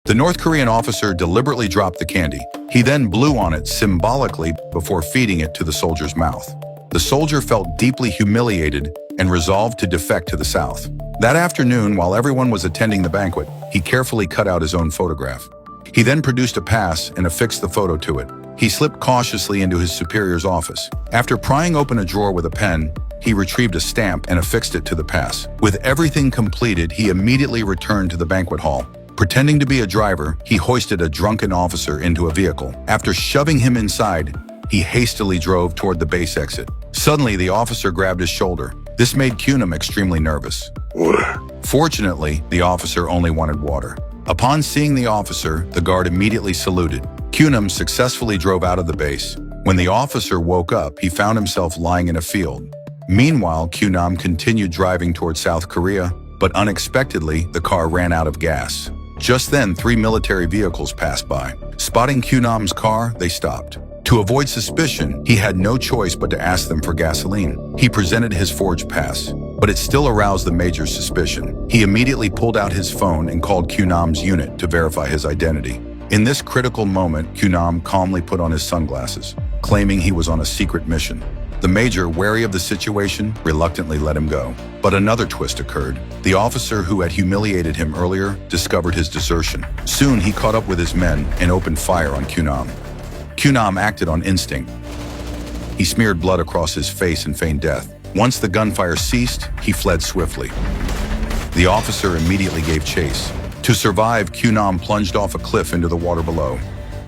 The North Korean officer deliberately dropped the candy. He then blew on it symbolically before feeding it to the soldier's mouth. The soldier felt deeply humiliated and resolved to defect to the South. That afternoon, while everyone was attending the banquet, he carefully cut out his own photograph. He then produced a pass and affixed the photo to it. He slipped cautiously into his superior's office. After prying open a drawer with a pen, he retrieved a stamp and affixed it to the pass. With everything completed, he immediately returned to the banquet hall. Pretending to be a driver, he hoisted a drunken officer into a vehicle. After shoving him inside, he hastily drove toward the base exit. Suddenly, the officer grabbed his shoulder. This made Kunam extremely nervous. Fortunately, the officer only wanted water. Upon seeing the officer, the guard immediately saluted. Kunam successfully drove out of the base. When the officer woke up, he found himself lying in a field. Meanwhile, Kunam continued driving toward South Korea, but unexpectedly, the car ran out of gas. Just then, 3 military vehicles passed by. Spotting Kunam's car, they stopped. To avoid suspicion, he had no choice but to ask them for gasoline. He presented his forged pass, but it still aroused the major's suspicion. He immediately pulled out his phone and called Kunam's unit to verify his identity. In this critical moment, Kunam calmly put on his sunglasses, claiming he was on a secret mission. The major, wary of the situation, reluctantly let him go. But another twist occurred. The officer who had humiliated him earlier discovered his desertion. Soon, he caught up with his men and opened fire on Kunam. Kunam acted on instinct. He smeared blood across his face and feigned death. Once the gunfire ceased, he fled swiftly. The officer immediately gave chase. To survive, Kunam plunged off a cliff into the water below.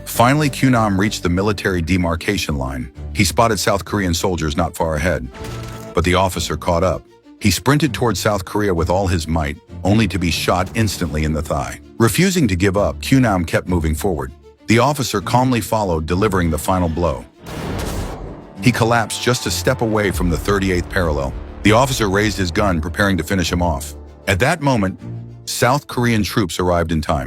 Finally, Kunam reached the military demarcation line. He spotted South Korean soldiers not far ahead, but the officer caught up. He sprinted toward South Korea with all his might, only to be shot instantly in the thigh. Refusing to give up, Kunam kept moving forward. The officer calmly followed, delivering the final blow. He collapsed just a step away from the 38th parallel. The officer raised his gun, preparing to finish him off. At that moment, South Korean troops arrived in time.